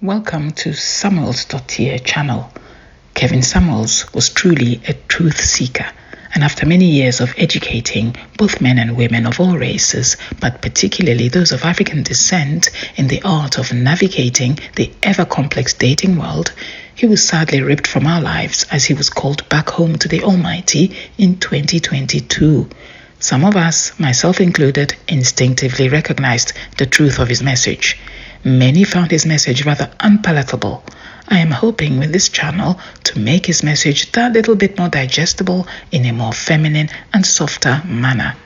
Welcome to Samuels.here channel. Kevin Samuels was truly a truth seeker, and after many years of educating both men and women of all races, but particularly those of African descent, in the art of navigating the ever-complex dating world, he was sadly ripped from our lives as he was called back home to the Almighty in 2022. Some of us, myself included, instinctively recognized the truth of his message. Many found his message rather unpalatable. I am hoping with this channel to make his message that little bit more digestible in a more feminine and softer manner.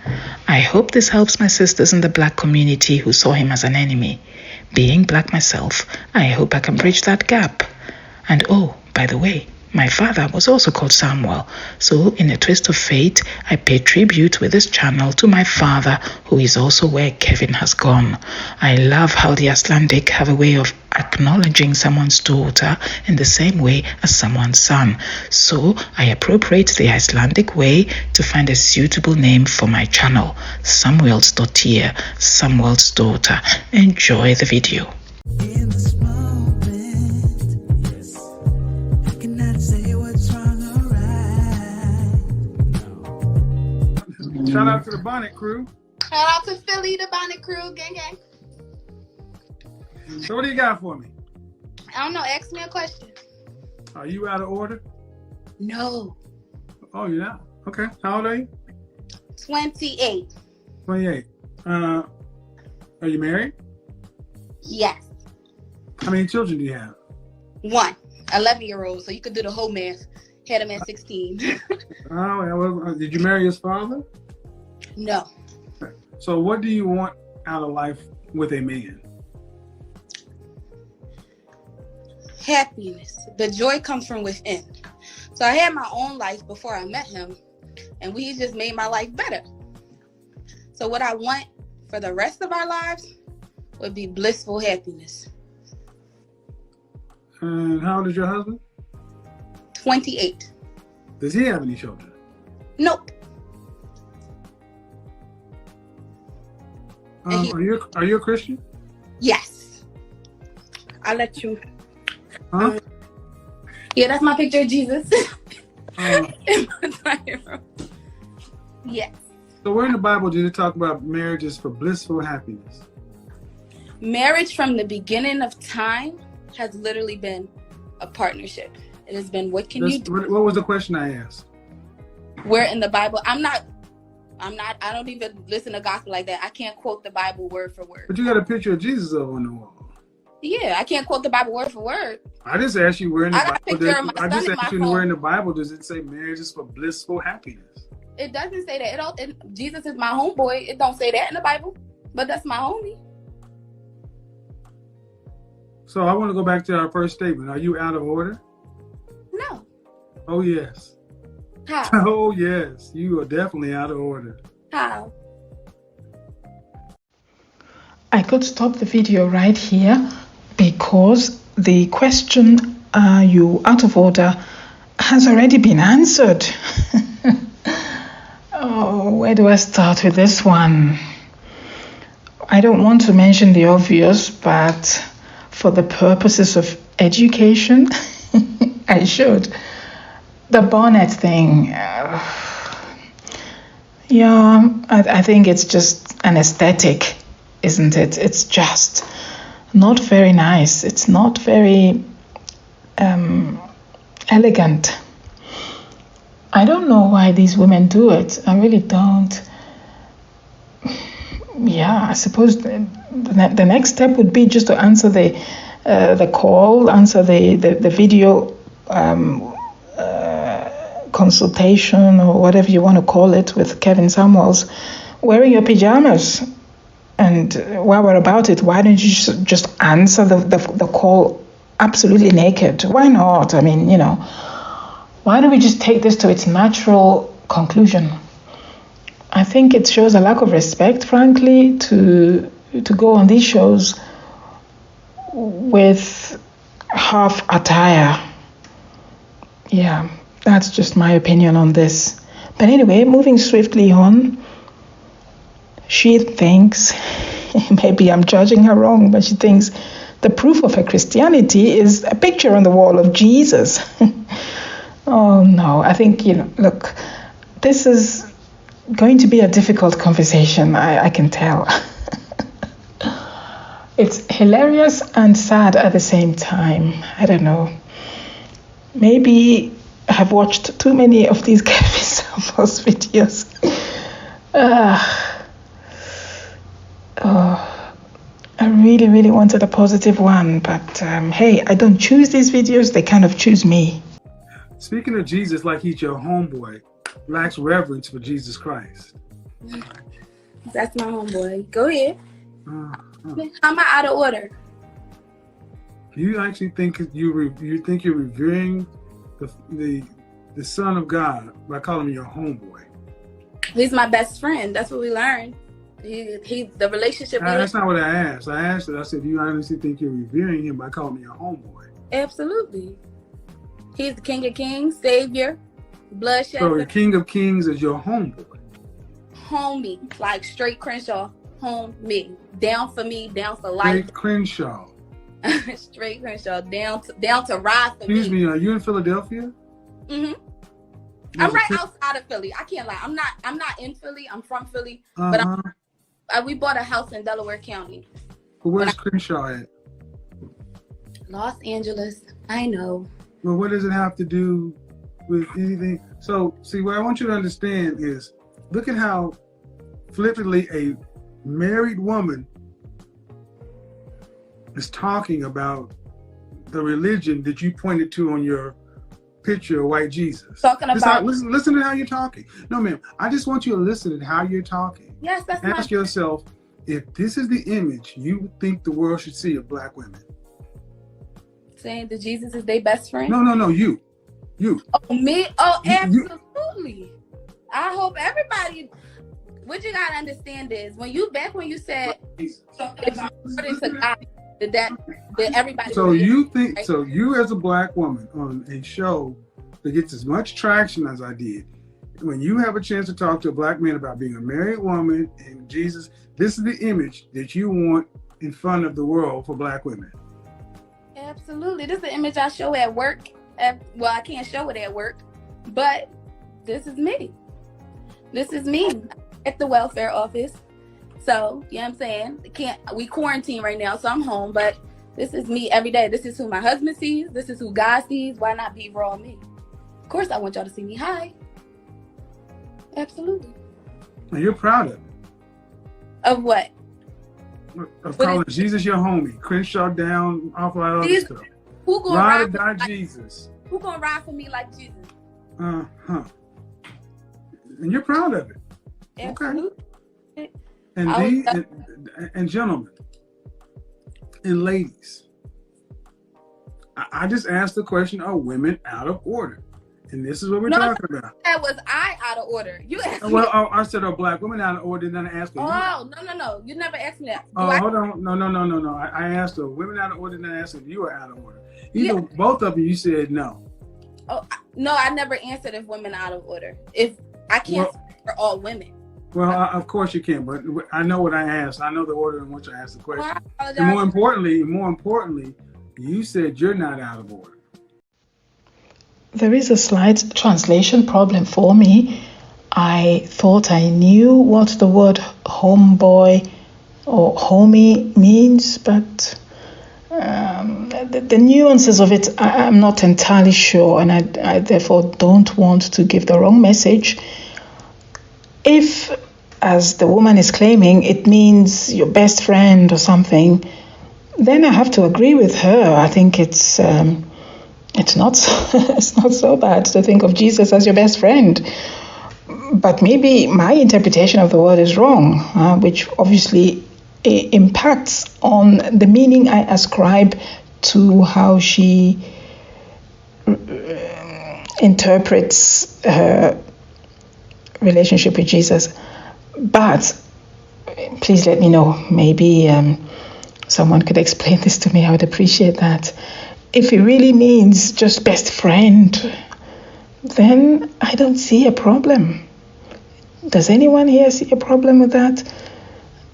I hope this helps my sisters in the Black community who saw him as an enemy. Being Black myself, I hope I can bridge that gap. And oh, by the way, my father was also called Samuel, so in a twist of fate, I pay tribute with this channel to my father, who is also where Kevin has gone. I love how the Icelandic have a way of acknowledging someone's daughter in the same way as someone's son. So I appropriate the Icelandic way to find a suitable name for my channel, Samuels.here, Samuel's daughter. Enjoy the video. Shout out to the Bonnet Crew. Shout out to Philly, the Bonnet Crew, gang gang. So what do you got for me? I don't know, ask me a question. Are you out of order? No. Oh, you're not? Okay. How old are you? 28. 28. Are you married? Yes. How many children do you have? 1. 11-year-old, so you could do the whole math. Had him at 16. Oh, did you marry his father? No. So what do you want out of life with a man? Happiness. The joy comes from within. So I had my own life before I met him, and we just made my life better. So what I want for the rest of our lives would be blissful happiness. And how old is your husband? 28. Does he have any children? Nope. Are you a Christian? Yes. I'll let you. Huh? Yeah, that's my picture of Jesus. Yes. So where in the Bible did it talk about marriages for blissful happiness? Marriage from the beginning of time has literally been a partnership. It has been, what can you do? What was the question I asked? Where in the Bible? I don't even listen to gospel like that. I can't quote the Bible word for word. But you got a picture of Jesus up on the wall. Yeah, I can't quote the Bible word for word. I just asked you where in the Bible. I just asked you where in the Bible does it say marriage is for blissful happiness? It doesn't say that. Jesus is my homeboy. It don't say that in the Bible, but that's my homie. So I want to go back to our first statement. Are you out of order? No. Oh yes. How? Oh yes, you are definitely out of order. How? I could stop the video right here because the question, are you out of order, has already been answered. Oh, where do I start with this one? I don't want to mention the obvious, but for the purposes of education, I should. The bonnet thing, I think it's just an aesthetic, isn't it? It's just not very nice. It's not very elegant. I don't know why these women do it. I really don't. Yeah, I suppose the next step would be just to answer the call, answer the video consultation or whatever you want to call it with Kevin Samuels, wearing your pajamas. And while we're about it, why don't you just answer the call absolutely naked? Why not? I mean, why don't we just take this to its natural conclusion? I think it shows a lack of respect, frankly, to go on these shows with half attire. Yeah, that's just my opinion on this. But anyway, moving swiftly on, she thinks, maybe I'm judging her wrong, but she thinks the proof of her Christianity is a picture on the wall of Jesus. Oh no, I think, look, this is going to be a difficult conversation, I can tell. It's hilarious and sad at the same time. I don't know. Maybe I have watched too many of these Kevin Samuels videos. I really, really wanted a positive one, but hey, I don't choose these videos, they kind of choose me. Speaking of Jesus like he's your homeboy, lacks reverence for Jesus Christ. That's my homeboy. Go ahead. How am I out of order? You actually think you're revering the Son of God by calling him your homeboy? He's my best friend. That's what we learned. The relationship. That's not what I asked. I asked it. I said, do you honestly think you're revering him by calling him your homeboy? Absolutely. He's the King of Kings, Savior, bloodshed. So the King of Kings is your homeboy. Homie, like straight Crenshaw. Homie, down for me, down for life. Straight Crenshaw. Straight Crenshaw, down to ride for Excuse me. Are you in Philadelphia? Mm-hmm. I'm right outside of Philly. I can't lie. I'm not in Philly. I'm from Philly, but we bought a house in Delaware County. But where's Crenshaw at? Los Angeles. I know. Well, what does it have to do with anything? So, see, what I want you to understand is, look at how flippantly a married woman is talking about the religion that you pointed to on your picture of white Jesus. Talking about listen to how you're talking. No, ma'am. I just want you to listen to how you're talking. Yes, that's Ask yourself if this is the image you think the world should see of black women. Saying that Jesus is their best friend? No, you. Oh, me? Oh, absolutely. I hope everybody. What you gotta understand is when you said according to God, that everybody. So you think so? You as a black woman on a show that gets as much traction as I did, when you have a chance to talk to a black man about being a married woman and Jesus, this is the image that you want in front of the world for black women. Absolutely. This is the image I show at work. Well, I can't show it at work, but this is me. This is me at the welfare office. So, you know what I'm saying? We quarantine right now, so I'm home, but this is me every day. This is who my husband sees. This is who God sees. Why not be raw me? Of course, I want y'all to see me. Hi. Absolutely. And you're proud of it. Of what? Of calling Jesus your homie. Crenshaw down, off all that other stuff. Who gonna ride ride or die for Jesus? Who gonna ride for me like Jesus? And you're proud of it. Absolutely. Okay. And gentlemen and ladies, I just asked the question, are women out of order? And this is what we're talking about. That was I out of order. You asked me. Well, I said, are black women out of order? Then I asked her. Oh, no. You never asked me that. Hold on. No. I asked her, women out of order? Then I asked her if you were out of order. Both of you said no. Oh, no, I never answered if women are out of order. If I can't speak for all women. Well, of course you can, but I know what I asked. I know the order in which I asked the question. Well, and more importantly, you said you're not out of order. There is a slight translation problem for me. I thought I knew what the word homeboy or homie means, but the nuances of it, I'm not entirely sure, and I therefore don't want to give the wrong message. If, as the woman is claiming, it means your best friend or something, then I have to agree with her. I think it's not so bad to think of Jesus as your best friend. But maybe my interpretation of the word is wrong, which obviously impacts on the meaning I ascribe to how she interprets her relationship with Jesus. But please let me know. Maybe someone could explain this to me. I would appreciate that. If it really means just best friend, then I don't see a problem. Does anyone here see a problem with that?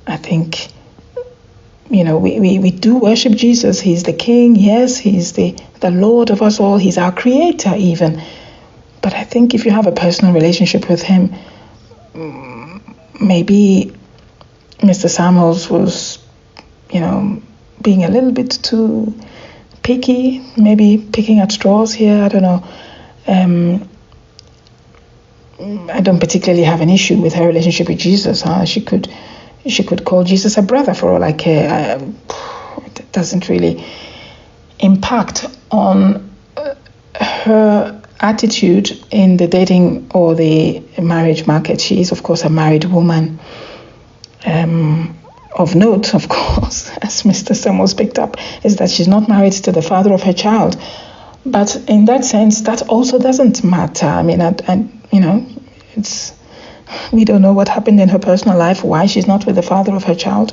I think we do worship Jesus. He's the King. Yes, he's the Lord of us all. He's our creator even. But I think if you have a personal relationship with him, maybe Mr. Samuels was, being a little bit too picky, maybe picking at straws here. I don't know. I don't particularly have an issue with her relationship with Jesus. She could call Jesus a brother for all I care. It doesn't really impact on her attitude in the dating or the marriage market. She is, of course, a married woman. Of note, of course, as Mr. Samuels picked up, is that she's not married to the father of her child. But in that sense, that also doesn't matter. I mean, we don't know what happened in her personal life, why she's not with the father of her child.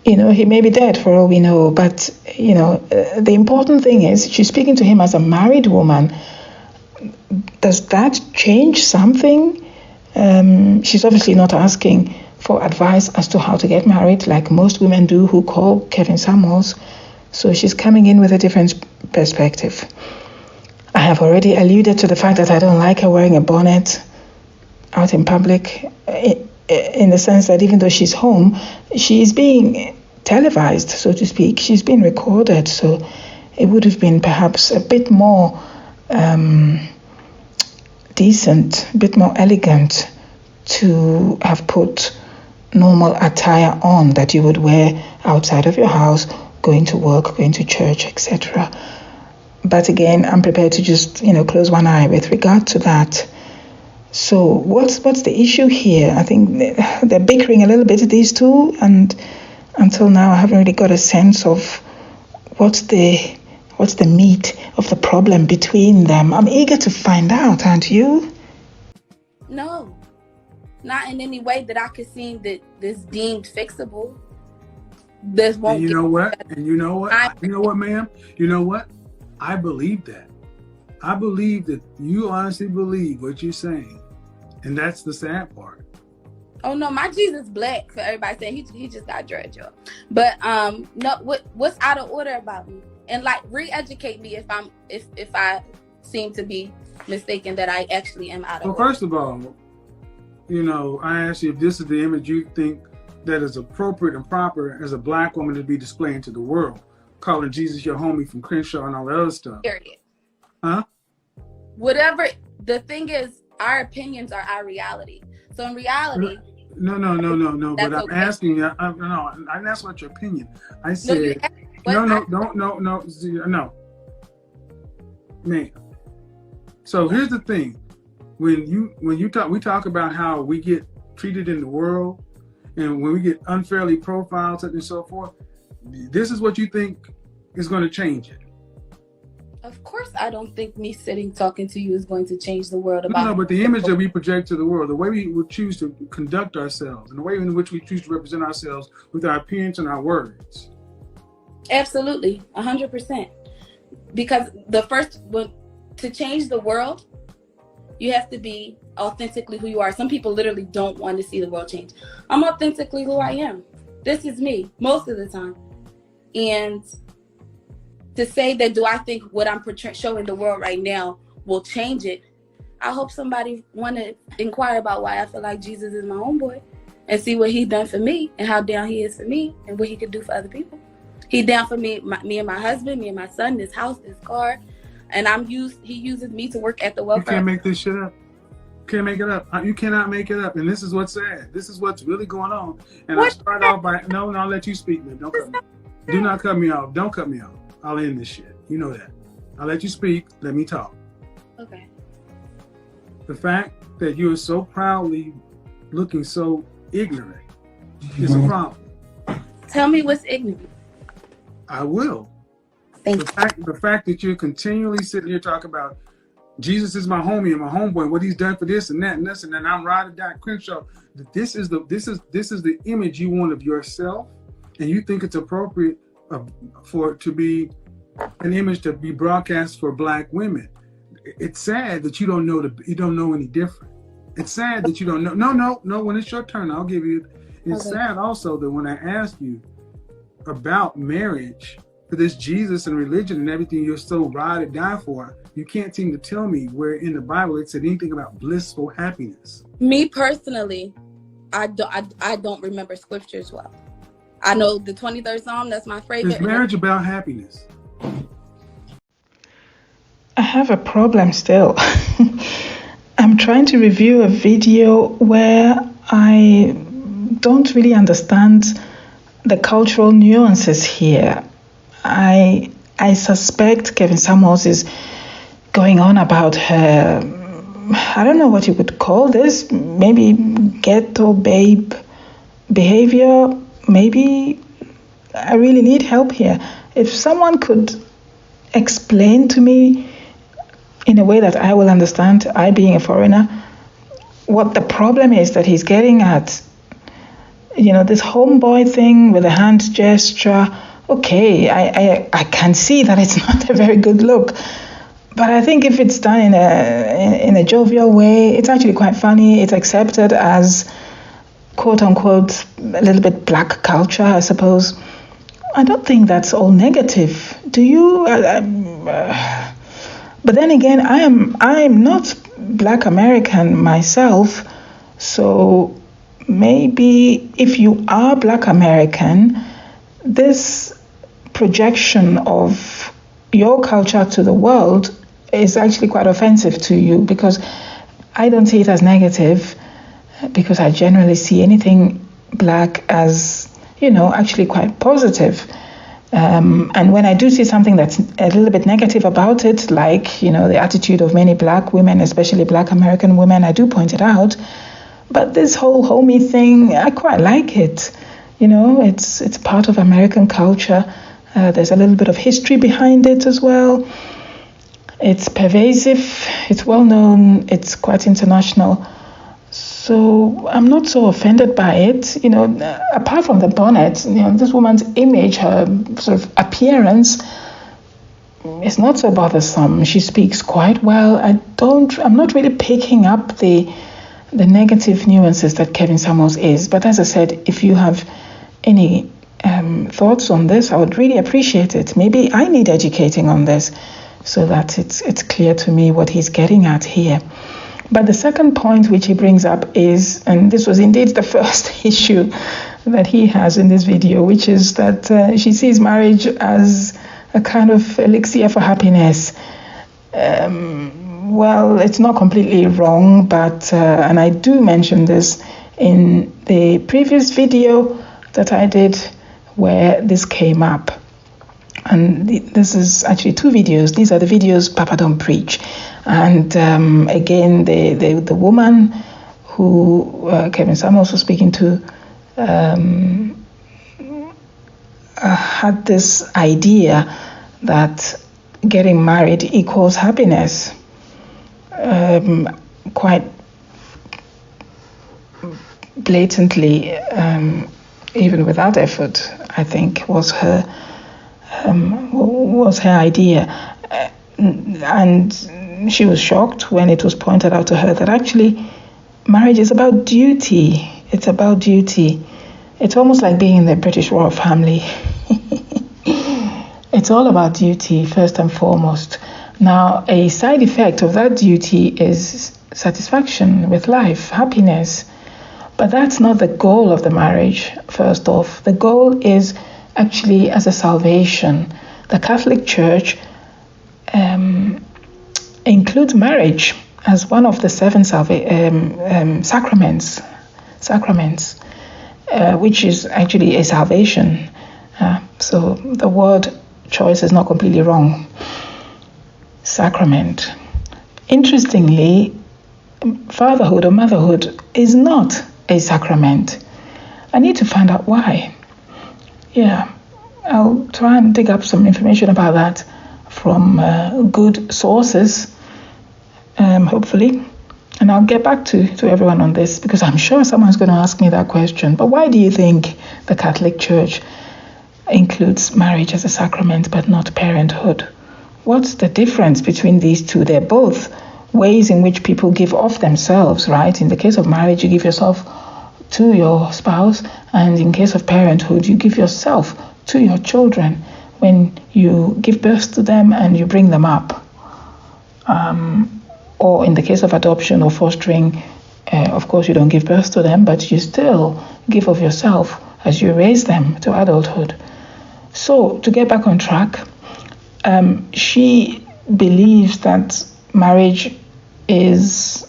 He may be dead for all we know. But, the important thing is she's speaking to him as a married woman. Does that change something? She's obviously not asking for advice as to how to get married, like most women do who call Kevin Samuels. So she's coming in with a different perspective. I have already alluded to the fact that I don't like her wearing a bonnet out in public, in the sense that even though she's home, she is being televised, so to speak. She's being recorded, so it would have been perhaps a bit more decent, a bit more elegant to have put normal attire on that you would wear outside of your house, going to work, going to church, etc. But again, I'm prepared to just, close one eye with regard to that. So what's the issue here? I think they're bickering a little bit, these two, and until now I haven't really got a sense of what's the meat of the problem between them. I'm eager to find out, aren't you? No, not in any way that I could see that this deemed fixable. This won't. And you know what, ma'am? You know what? I believe that. I believe that you honestly believe what you're saying. And that's the sad part. Oh no, my Jesus black, for everybody saying he just got dread, y'all. But no, what's out of order about me? And re-educate me if I seem to be mistaken that I actually am out of order. Well, first of all, I asked you if this is the image you think that is appropriate and proper as a black woman to be displaying to the world, calling Jesus your homie from Crenshaw and all that other stuff. Period. Huh? Whatever. The thing is, our opinions are our reality. So in reality. No. But I'm asking you. I didn't ask about your opinion. I said no. Man. So here's the thing. We talk about how we get treated in the world, and when we get unfairly profiled, such and so forth. This is what you think is going to change it. Of course, I don't think me sitting talking to you is going to change the world. No, but the image that we project to the world, the way we would choose to conduct ourselves, and the way in which we choose to represent ourselves with our appearance and our words. Absolutely, 100%. Because to change the world, you have to be authentically who you are. Some people literally don't want to see the world change. I'm authentically who I am. This is me most of the time. And to say that, do I think what I'm showing the world right now will change it? I hope somebody want to inquire about why I feel like Jesus is my homeboy and see what he done for me and how down he is for me and what he could do for other people. He down for me and my husband, me and my son, this house, this car. And he uses me to work at the welfare. You can't make this shit up. You can't make it up. You cannot make it up. And this is what's sad. This is what's really going on. And I start off by, no, I'll let you speak, man. Don't cut me. Do not cut me off. Don't cut me off. I'll end this shit. You know that. I'll let you speak. Let me talk. Okay. The fact that you're so proudly looking so ignorant is a problem. Tell me what's ignorant. I will. Thank you. The fact that you're continually sitting here talking about Jesus is my homie and my homeboy, and what he's done for this and that and this, and then I'm ride or die Crenshaw. This is the image you want of yourself, and you think it's appropriate for it to be an image to be broadcast for black women. It's sad that you don't know any different. It's sad that you don't know. No. When it's your turn, I'll give you. It's sad also that when I ask you, about marriage, for this Jesus and religion and everything you're so ride or die for, you can't seem to tell me where in the Bible it said anything about blissful happiness. Me personally, I don't remember scriptures well. I know the 23rd Psalm, that's my favorite. Is marriage about happiness? I have a problem still. I'm trying to review a video where I don't really understand the cultural nuances here. I suspect Kevin Samuels is going on about her, I don't know what you would call this, maybe ghetto babe behavior. Maybe I really need help here. If someone could explain to me in a way that I will understand, I being a foreigner, what the problem is that he's getting at. You know, this homeboy thing with a hand gesture, okay, I can see that it's not a very good look. But I think if it's done in a jovial way, it's actually quite funny. It's accepted as quote unquote a little bit black culture, I suppose. I don't think that's all negative. Do you? But then again, I'm not Black American myself, so maybe if you are Black American, this projection of your culture to the world is actually quite offensive to you, because I don't see it as negative, because I generally see anything Black as, actually quite positive. And when I do see something that's a little bit negative about it, like, the attitude of many Black women, especially Black American women, I do point it out. But this whole homie thing, I quite like it. It's part of American culture. There's a little bit of history behind it as well. It's pervasive, it's well known, it's quite international. So I'm not so offended by it. Apart from the bonnet, this woman's image, her sort of appearance is not so bothersome. She speaks quite well. I'm not really picking up the negative nuances that Kevin Samuels is. But as I said, if you have any thoughts on this, I would really appreciate it. Maybe I need educating on this so that it's clear to me what he's getting at here. But the second point which he brings up is, and this was indeed the first issue that he has in this video, which is that she sees marriage as a kind of elixir for happiness. Well, it's not completely wrong, but, and I do mention this in the previous video that I did where this came up. And this is actually two videos. These are the videos Papa Don't Preach. And again, the woman who Kevin Samuels was speaking to had this idea that getting married equals happiness. Quite blatantly, even without effort, I think was her idea. And she was shocked when it was pointed out to her that actually marriage is about duty. It's about duty. It's almost like being in the British royal family. It's all about duty, first and foremost. Now, a side effect of that duty is satisfaction with life, happiness. But that's not the goal of the marriage, first off. The goal is actually as a salvation. The Catholic Church includes marriage as one of the 7 sacraments, which is actually a salvation. So the word choice is not completely wrong. Sacrament. Interestingly, fatherhood or motherhood is not a sacrament. I need to find out why. Yeah, I'll try and dig up some information about that from good sources, hopefully. And I'll get back to everyone on this, because I'm sure someone's going to ask me that question. But why do you think the Catholic Church includes marriage as a sacrament but not parenthood? What's the difference between these two? They're both ways in which people give of themselves, right? In the case of marriage, you give yourself to your spouse, and in case of parenthood, you give yourself to your children when you give birth to them and you bring them up. Or in the case of adoption or fostering, of course you don't give birth to them, but you still give of yourself as you raise them to adulthood. So to get back on track, she believes that marriage is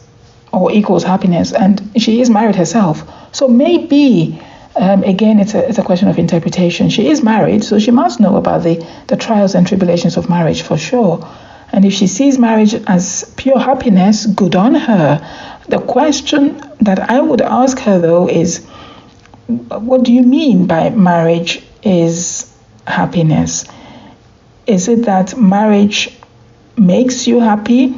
or equals happiness, and she is married herself. So maybe, again, it's a question of interpretation. She is married, so she must know about the trials and tribulations of marriage for sure. And if she sees marriage as pure happiness, good on her. The question that I would ask her, though, is, what do you mean by marriage is happiness? Is it that marriage makes you happy,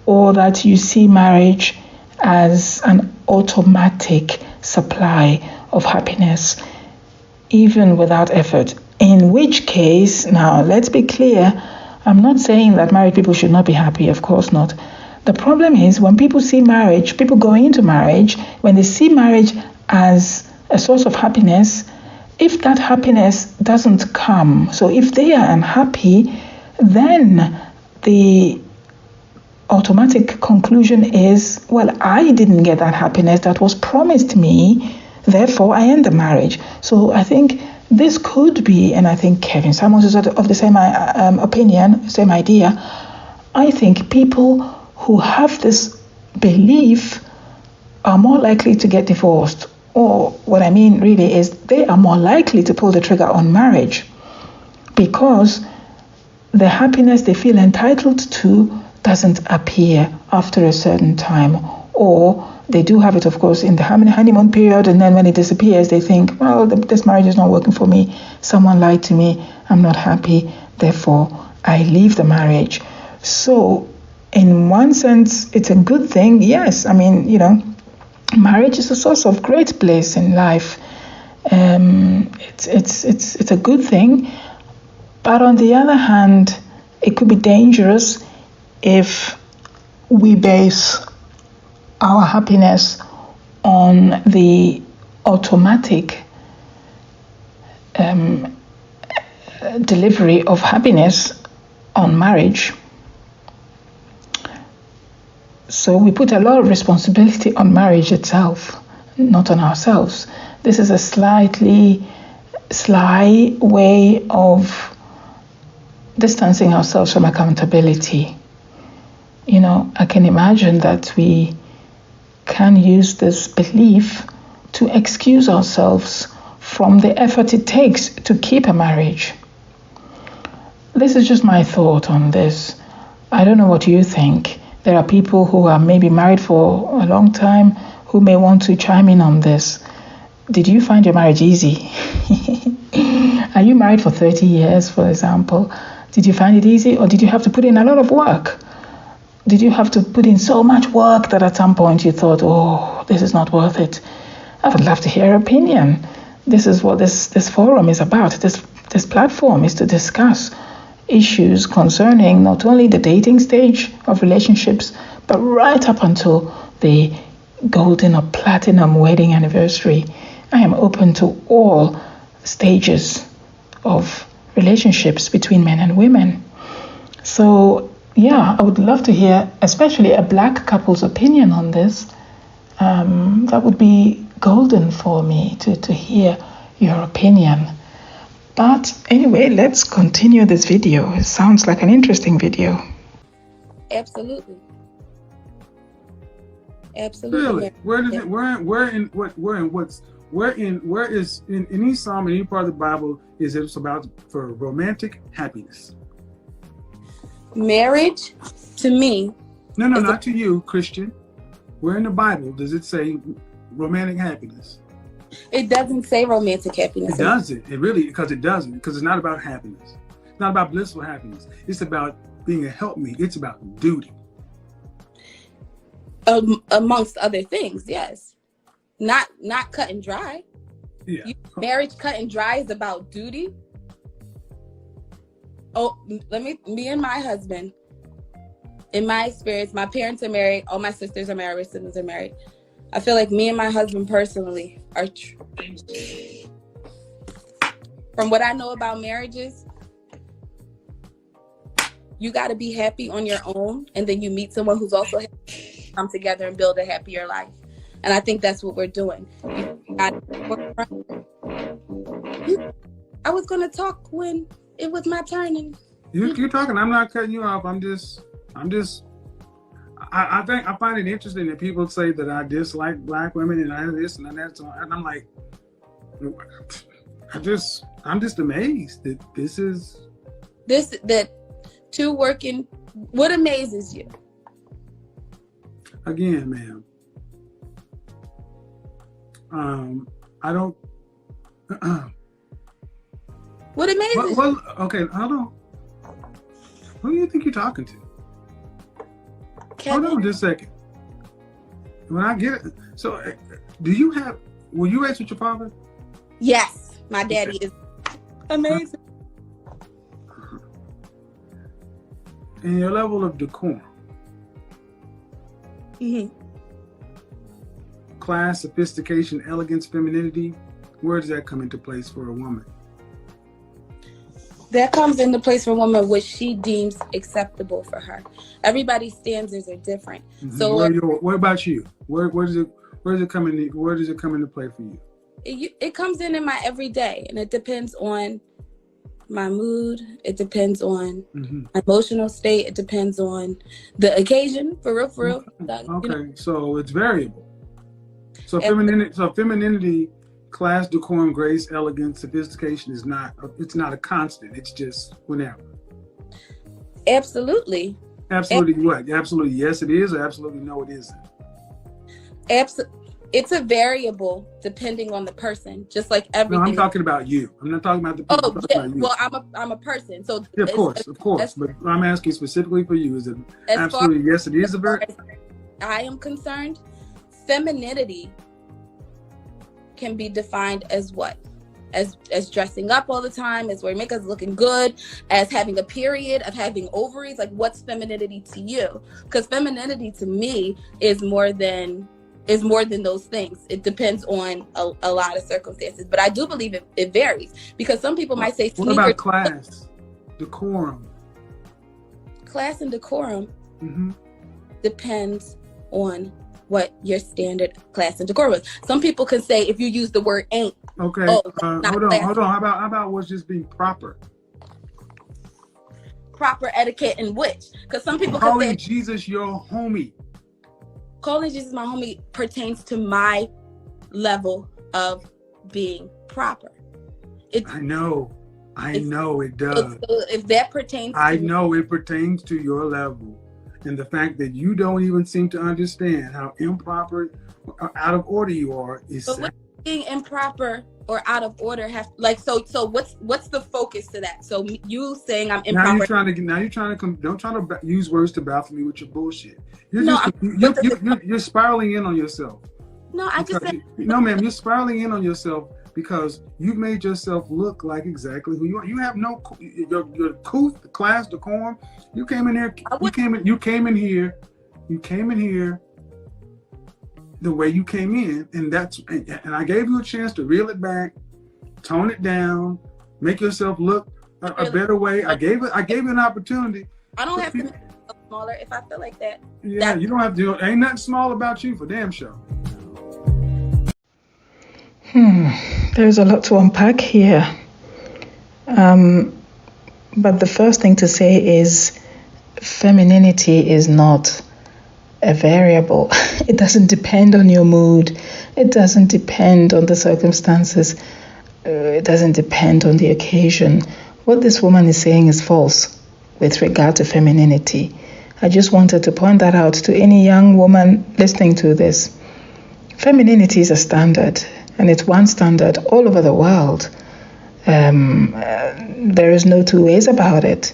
or that you see marriage as an automatic supply of happiness, even without effort? In which case, now let's be clear, I'm not saying that married people should not be happy, of course not. The problem is when people see marriage, people going into marriage, when they see marriage as a source of happiness, if that happiness doesn't come, so if they are unhappy, then the automatic conclusion is, well, I didn't get that happiness that was promised me, therefore I end the marriage. So I think this could be, and I think Kevin Samuels is of the same opinion, same idea. I think people who have this belief are more likely to get divorced. Or what I mean really is they are more likely to pull the trigger on marriage because the happiness they feel entitled to doesn't appear after a certain time, or they do have it, of course, in the honeymoon period, and then when it disappears, they think, well, this marriage is not working for me. Someone lied to me. I'm not happy. Therefore, I leave the marriage. So, in one sense, it's a good thing. Yes, I mean, marriage is a source of great bliss in life. It's a good thing. But on the other hand, it could be dangerous if we base our happiness on the automatic delivery of happiness on marriage. So we put a lot of responsibility on marriage itself, not on ourselves. This is a slightly sly way of distancing ourselves from accountability. I can imagine that we can use this belief to excuse ourselves from the effort it takes to keep a marriage. This is just my thought on this. I don't know what you think. There are people who are maybe married for a long time who may want to chime in on this. Did you find your marriage easy? Are you married for 30 years, for example? Did you find it easy, or did you have to put in a lot of work? Did you have to put in so much work that at some point you thought, oh, this is not worth it? I would love to hear your opinion. This is what this forum is about. This platform is to discuss issues concerning not only the dating stage of relationships, but right up until the golden or platinum wedding anniversary. I am open to all stages of relationships between men and women. So, yeah, I would love to hear, especially a black couple's opinion on this. That would be golden for me to hear your opinion. But anyway, let's continue this video. It sounds like an interesting video. Absolutely. Really? Where does it? Where is in any psalm, in any part of the Bible, is it about for romantic happiness? Marriage, to me. No, not to you, Christian. Where in the Bible does it say romantic happiness? It doesn't say romantic happiness. It doesn't. It really, because it doesn't. Because it's not about happiness. It's not about blissful happiness. It's about being a helpmate. It's about duty. Amongst other things, yes. Not cut and dry. Yeah. Marriage cut and dry is about duty. Oh, me and my husband, in my experience, my parents are married, all my sisters are married, my siblings are married. I feel like me and my husband personally are From what I know about marriages, you got to be happy on your own, and then you meet someone who's also happy, come together and build a happier life. And I think that's what we're doing. I was going to talk when it was my turn. And you're talking. I'm not cutting you off. I find it interesting that people say that I dislike black women and I this and that. And I'm like, I'm just amazed that that two working. What amazes you? Again, ma'am. I don't. What amazes you? Okay, hold on. Who do you think you're talking to? Kevin? Hold on just a second. When I get it, so were you raised with your father? Yes, my daddy is amazing. And your level of decorum, class, sophistication, elegance, femininity, where does that come into place for a woman? That comes into place for a woman which she deems acceptable for her. Everybody's standards are different. Mm-hmm. So what about you? Where does it come into play for you? It comes in my everyday, and it depends on my mood. It depends on my emotional state. It depends on the occasion. For real. Okay. So it's variable. So femininity, class, decorum, grace, elegance, sophistication is not a constant. It's just whenever. Absolutely. Absolutely what? Absolutely yes it is, or absolutely no it isn't? It's a variable depending on the person, just like everything. No, I'm talking about you. I'm not talking about the people. Oh, yeah. Well, I'm a person, so yeah, of course. But I'm asking specifically for you. Is it absolutely yes? It is a variable. I am concerned. Femininity can be defined as what? As dressing up all the time, as wearing makeup, as looking good, as having a period, of having ovaries. Like, what's femininity to you? Because femininity to me is more than those things. It depends on a lot of circumstances, but I do believe it varies, because some people might say what about class, decorum? Class and decorum depends on what your standard class and decorum is. Some people can say, if you use the word ain't. Okay, hold on. How about what's just being proper? Proper etiquette in which? Because some people calling can say Jesus your homie. Calling Jesus my homie pertains to my level of being proper. I know it does. So if that pertains it pertains to your level. And the fact that you don't even seem to understand how improper or out of order you are is so what being improper or out of order so what's the focus to that? So you saying I'm improper. Now you're trying to use words to baffle me with your bullshit. You're spiraling in on yourself. No, I just said no, ma'am, you're spiraling in on yourself because you've made yourself look like exactly who you are. You have no your couth, class, decorum. You came in here. You came in here the way you came in, and I gave you a chance to reel it back, tone it down, make yourself look a better way. I gave you an opportunity. I don't have to make myself smaller if I feel like that. Yeah, you don't have to. Ain't nothing small about you, for damn sure. There's a lot to unpack here. But the first thing to say is femininity is not a variable. It doesn't depend on your mood. It doesn't depend on the circumstances. It doesn't depend on the occasion. What this woman is saying is false with regard to femininity. I just wanted to point that out to any young woman listening to this. Femininity is a standard, and it's one standard all over the world. There is no two ways about it.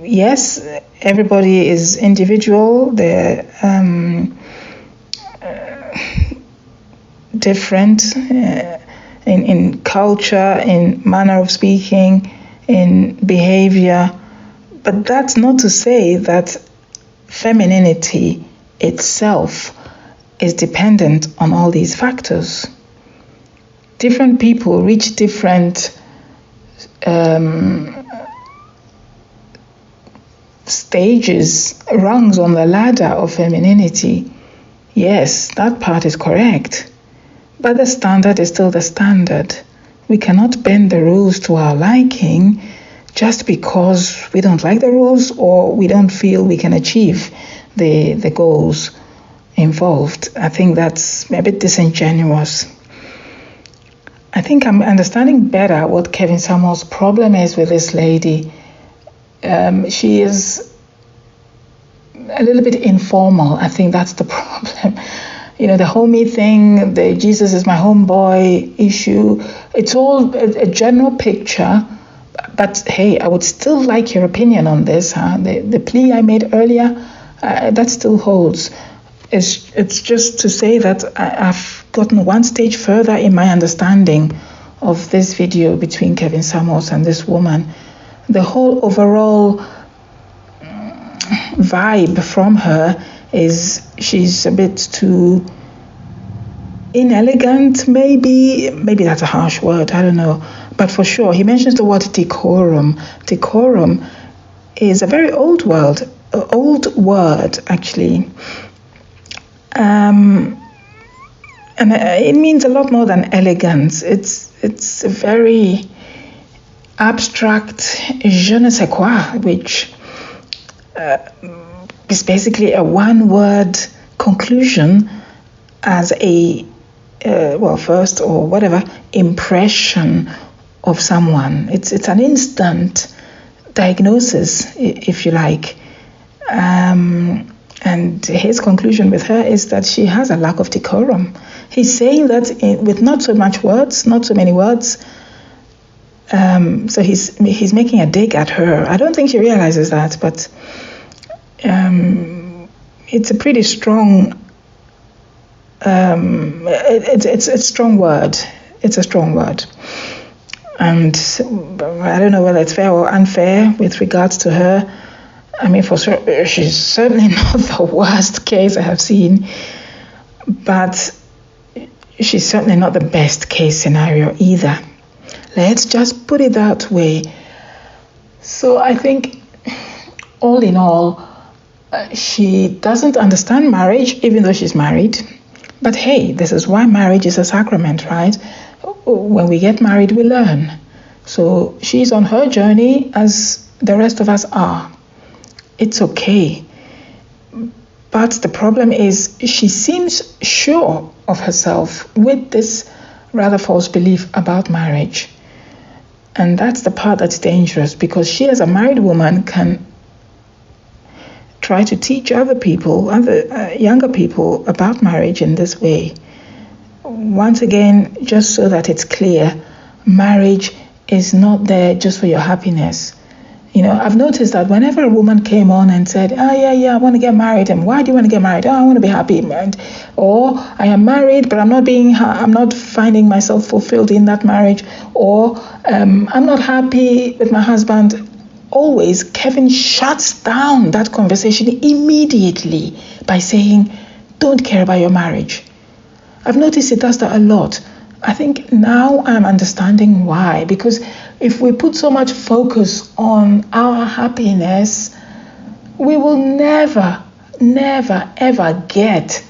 Yes, everybody is individual. They're different in culture, in manner of speaking, in behavior. But that's not to say that femininity itself is dependent on all these factors. different people reach different stages, rungs on the ladder of femininity. Yes, that part is correct. But the standard is still the standard. We cannot bend the rules to our liking just because we don't like the rules or we don't feel we can achieve the goals involved. I think that's a bit disingenuous. I think I'm understanding better what Kevin Samuels' problem is with this lady. She is a little bit informal. I think that's the problem. You know, the homie thing, the Jesus is my homeboy issue, it's all a general picture. But hey, I would still like your opinion on this. The plea I made earlier, that still holds. It's just to say that I've gotten one stage further in my understanding of this video between Kevin Samuels and this woman. The whole overall vibe from her is she's a bit too inelegant, maybe that's a harsh word, I don't know. But for sure, he mentions the word decorum. Decorum is a very old word actually. And it means a lot more than elegance. It's a very abstract je ne sais quoi, which is basically a one-word conclusion as a first or whatever impression of someone. It's an instant diagnosis, if you like. And his conclusion with her is that she has a lack of decorum. He's saying that with not so many words. So he's making a dig at her. I don't think she realizes that, but it's a pretty strong. It's a strong word. It's a strong word, and I don't know whether it's fair or unfair with regards to her. I mean, for sure, she's certainly not the worst case I have seen, but she's certainly not the best case scenario either. Let's just put it that way. So I think, all in all, she doesn't understand marriage, even though she's married. But hey, this is why marriage is a sacrament, right? When we get married, we learn. So she's on her journey as the rest of us are. It's okay. But the problem is she seems sure of herself with this rather false belief about marriage. And that's the part that's dangerous, because she as a married woman can try to teach other people, other younger people about marriage in this way. Once again, just so that it's clear, marriage is not there just for your happiness. You know, I've noticed that whenever a woman came on and said, I want to get married, and why do you want to get married? I want to be happy, or I am married, but I'm not finding myself fulfilled in that marriage, or I'm not happy with my husband. Always, Kevin shuts down that conversation immediately by saying, don't care about your marriage. I've noticed it does that a lot. I think now I'm understanding why, because if we put so much focus on our happiness, we will never, ever get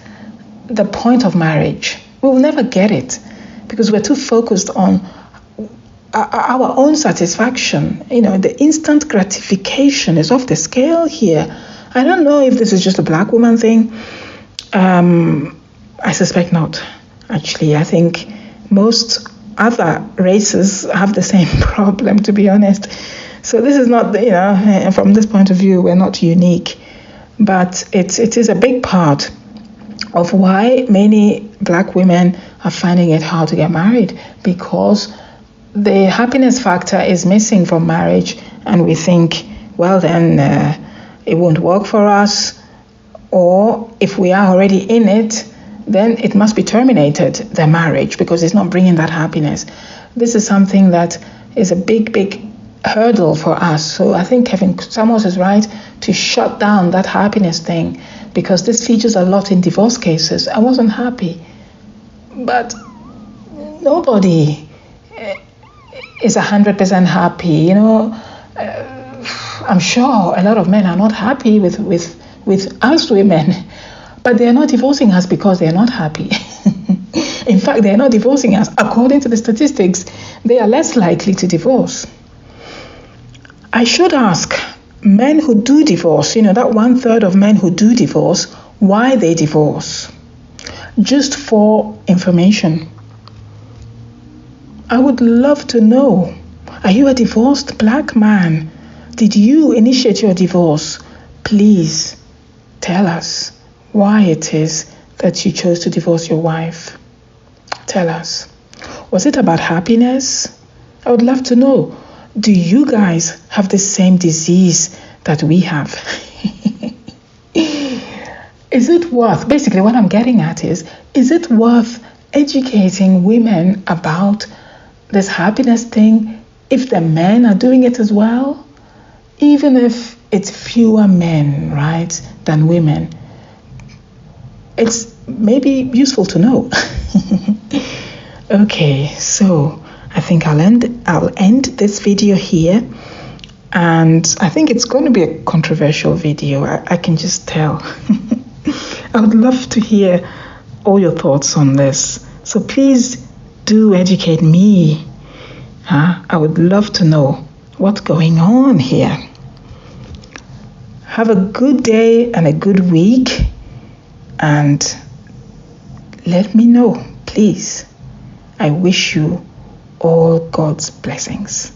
the point of marriage. We will never get it because we're too focused on our own satisfaction. You know, the instant gratification is off the scale here. I don't know if this is just a black woman thing. I suspect not, actually. I think most other races have the same problem, to be honest. So this is not, from this point of view, we're not unique. But it is a big part of why many black women are finding it hard to get married, because the happiness factor is missing from marriage, and we think, well, then it won't work for us, or if we are already in it, then it must be terminated, the marriage, because it's not bringing that happiness. This is something that is a big hurdle for us. So I think Kevin Samuels is right to shut down that happiness thing, because this features a lot in divorce cases. I wasn't happy, but nobody is 100% happy. I'm sure a lot of men are not happy with us women, but they are not divorcing us because they are not happy. In fact, they are not divorcing us. According to the statistics, they are less likely to divorce. I should ask men who do divorce, that 1/3 of men who do divorce, why they divorce. Just for information. I would love to know, are you a divorced black man? Did you initiate your divorce? Please tell us why it is that you chose to divorce your wife. Tell us. Was it about happiness? I would love to know. Do you guys have the same disease that we have? Is it worth, basically what I'm getting at is it worth educating women about this happiness thing if the men are doing it as well? Even if it's fewer men, right, than women. It's maybe useful to know. Okay, so I think I'll end this video here. And I think it's going to be a controversial video. I can just tell. I would love to hear all your thoughts on this. So please do educate me. I would love to know what's going on here. Have a good day and a good week. And let me know, please. I wish you all God's blessings.